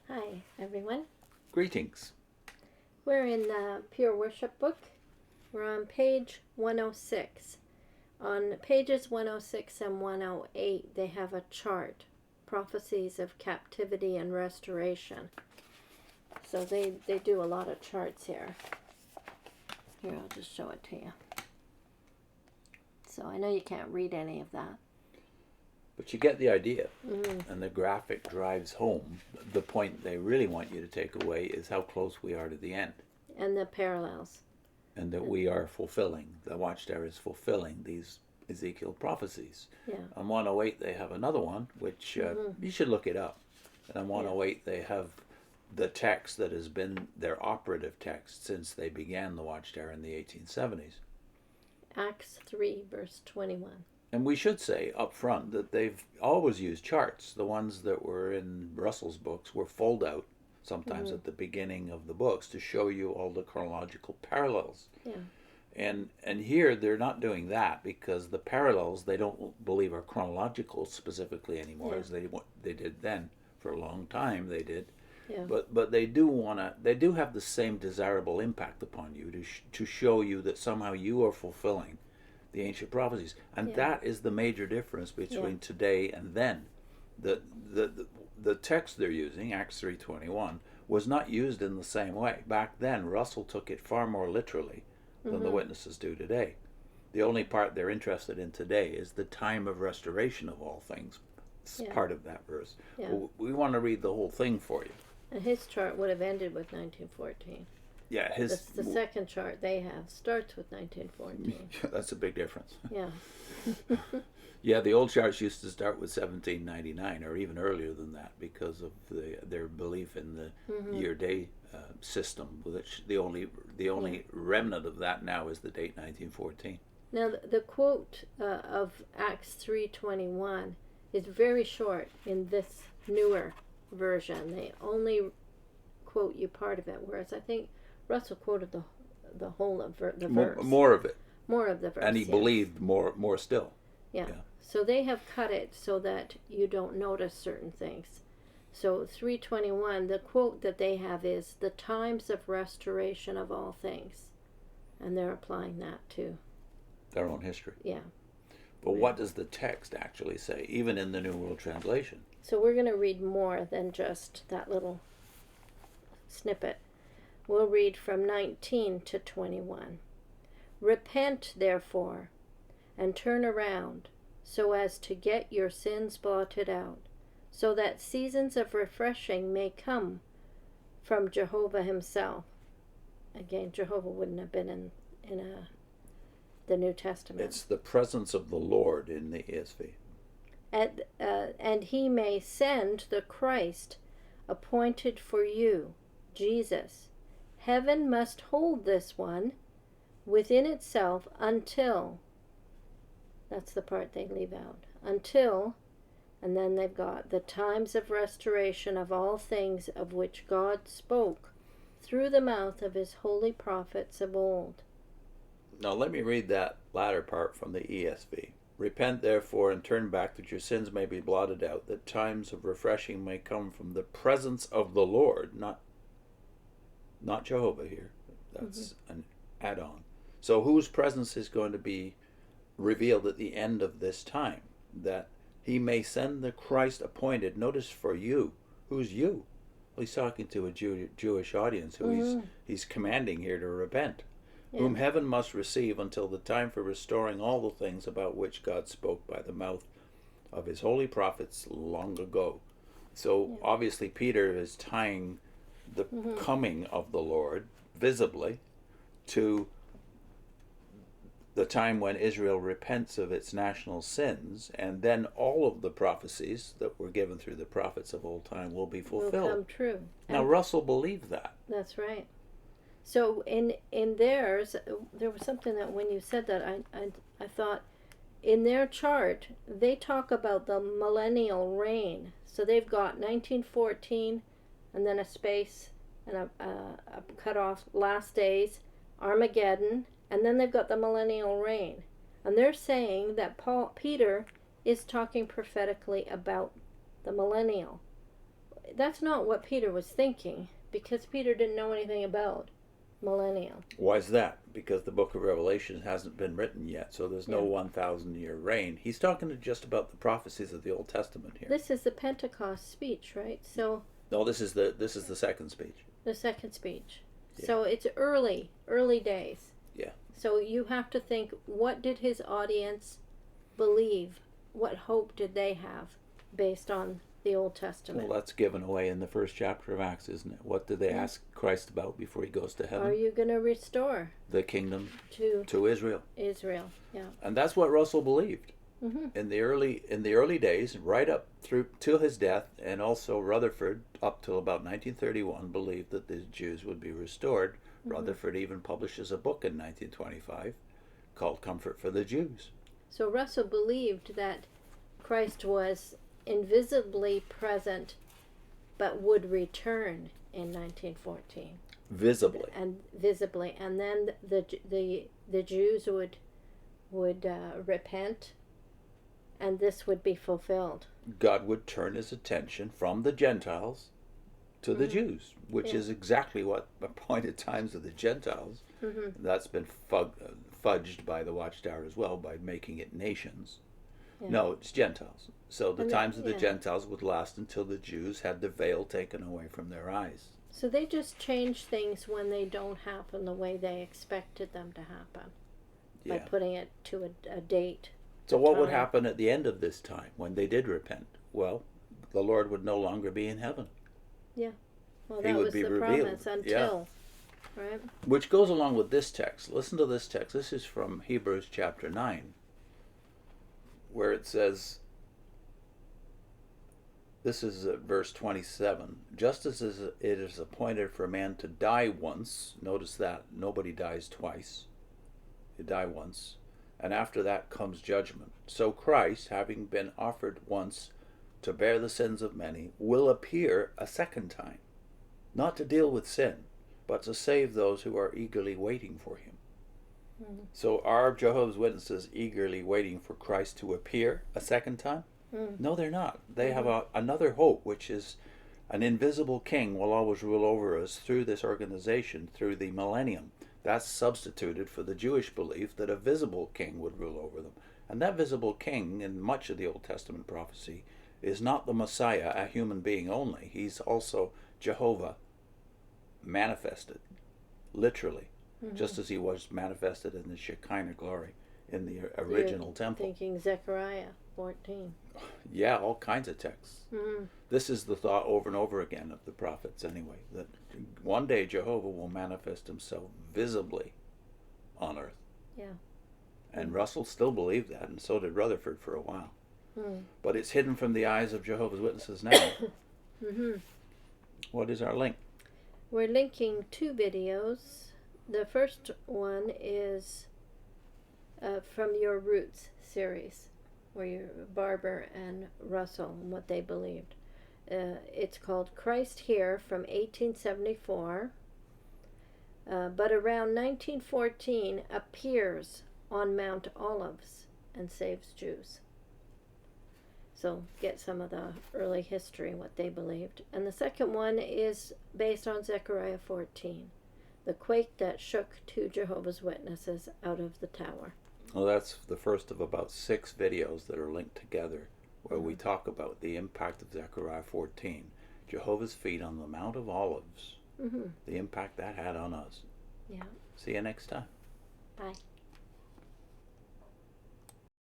Hi, everyone. Greetings. We're in the Pure Worship book. We're on page 106. On pages 106 and 108, they have a chart, prophecies of captivity and restoration. So they do a lot of charts here. Here, I'll just show it to you. So I know you can't read any of that. But you get the idea, Mm-hmm. and the graphic drives home. The point they really want you to take away is how close we are to the end, And the parallels. and that we are fulfilling, the Watchtower is fulfilling these Ezekiel prophecies. Yeah. On 108, they have another one, which you should look it up. And on 108, they have the text that has been their operative text since they began the Watchtower in the 1870s. Acts 3, verse 21. And we should say up front that they've always used charts. The ones that were in Russell's books were fold out sometimes at the beginning of the books to show you all the chronological parallels. Yeah. And here they're not doing that because the parallels they don't believe are chronological specifically anymore as they did then. For a long time they did. Yeah. But they do have the same desirable impact upon you to show you that somehow you are fulfilling the ancient prophecies, and that is the major difference between today and then. The text they're using, Acts 3:21, was not used in the same way back then. Russell took it far more literally than the witnesses do today. The only part they're interested in today is the time of restoration of all things. It's part of that verse. Yeah. Well, we want to read the whole thing for you. And his chart would have ended with 1914. Yeah, The second chart they have starts with 1914. That's a big difference. Yeah. Yeah, the old charts used to start with 1799 or even earlier than that because of their belief in the year-day system, which the only remnant of that now is the date 1914. Now the quote of Acts 3:21 is very short in this newer version. They only quote you part of it, whereas I think Russell quoted the whole of the verse. More of it. More of the verse. And he believed more still. Yeah. So they have cut it so that you don't notice certain things. So 3:21, the quote that they have is the times of restoration of all things. And they're applying that to their own history. Yeah. But what does the text actually say, even in the New World Translation? So we're going to read more than just that little snippet. We'll read from 19 to 21. Repent, therefore, and turn around, so as to get your sins blotted out, so that seasons of refreshing may come from Jehovah himself. Again, Jehovah wouldn't have been in the New Testament. It's the presence of the Lord in the ESV. And he may send the Christ appointed for you, Jesus. Heaven must hold this one within itself until, that's the part they leave out, until, and then they've got the times of restoration of all things of which God spoke through the mouth of his holy prophets of old. Now let me read that latter part from the ESV. Repent therefore and turn back that your sins may be blotted out, that times of refreshing may come from the presence of the Lord, not Jehovah here. That's an add-on. So whose presence is going to be revealed at the end of this time? That he may send the Christ appointed. Notice for you. Who's you? Well, he's talking to a Jewish audience who he's commanding here to repent. Yeah. Whom heaven must receive until the time for restoring all the things about which God spoke by the mouth of his holy prophets long ago. So obviously Peter is tying the coming of the Lord visibly to the time when Israel repents of its national sins, and then all of the prophecies that were given through the prophets of old time will be fulfilled. Will come true. Now Russell believed that. That's right. So in theirs, there was something that when you said that, I thought, in their chart, they talk about the millennial reign. So they've got 1914, and then a space, and a cut off, last days, Armageddon, and then they've got the millennial reign. And they're saying that Peter is talking prophetically about the millennial. that's not what Peter was thinking, because Peter didn't know anything about millennium. Why is that? Because the book of Revelation hasn't been written yet, so there's no 1,000-year reign. He's talking just about the prophecies of the Old Testament here. This is the Pentecost speech, right? So no, this is the second speech. The second speech. Yeah. So it's early days. Yeah. So you have to think, what did his audience believe? What hope did they have based on the Old Testament? Well, that's given away in the first chapter of Acts, isn't it? What did they ask Christ about before he goes to heaven? Are you going to restore the kingdom to Israel? Israel, yeah. And that's what Russell believed Mm-hmm. in the early days, right up through till his death, and also Rutherford up till about 1931 believed that the Jews would be restored. Mm-hmm. Rutherford even publishes a book in 1925 called "Comfort for the Jews." So Russell believed that Christ was invisibly present, but would return in 1914. Visibly. And then the Jews would repent, and this would be fulfilled. God would turn his attention from the Gentiles to the Jews, which is exactly what appointed times of the Gentiles. Mm-hmm. That's been fudged by the Watchtower as well by making it nations. Yeah. No, it's Gentiles. So the times of the Gentiles would last until the Jews had the veil taken away from their eyes. So they just change things when they don't happen the way they expected them to happen. Yeah. By putting it to a date. So what would happen at the end of this time when they did repent? Well, the Lord would no longer be in heaven. Yeah. Well, that was the promise until, right? Which goes along with this text. Listen to this text. This is from Hebrews chapter 9, where it says, this is verse 27, just as it is appointed for a man to die once, notice that, nobody dies twice, you die once, and after that comes judgment. So Christ, having been offered once to bear the sins of many, will appear a second time, not to deal with sin, but to save those who are eagerly waiting for him. Mm-hmm. So are Jehovah's Witnesses eagerly waiting for Christ to appear a second time? Mm. No, they're not. They have another hope, which is an invisible king will always rule over us through this organization, through the millennium. That's substituted for the Jewish belief that a visible king would rule over them. And that visible king, in much of the Old Testament prophecy, is not the Messiah, a human being only. He's also Jehovah manifested, literally, just as he was manifested in the Shekinah glory in the original temple. Thinking Zechariah 14. Yeah, all kinds of texts. Mm-hmm. This is the thought over and over again of the prophets anyway, that one day Jehovah will manifest himself visibly on earth. Yeah. And Russell still believed that, and so did Rutherford for a while. Mm. But it's hidden from the eyes of Jehovah's Witnesses now. Mm-hmm. What is our link? We're linking two videos. The first one is from Your Roots series, where you're Barber and Russell and what they believed. It's called Christ Here from 1874, but around 1914 appears on Mount Olives and saves Jews. So get some of the early history, what they believed. And the second one is based on Zechariah 14, the quake that shook two Jehovah's Witnesses out of the tower. Well, that's the first of about 6 videos that are linked together, where we talk about the impact of Zechariah 14, Jehovah's feet on the Mount of Olives, the impact that had on us. Yeah. See you next time. Bye.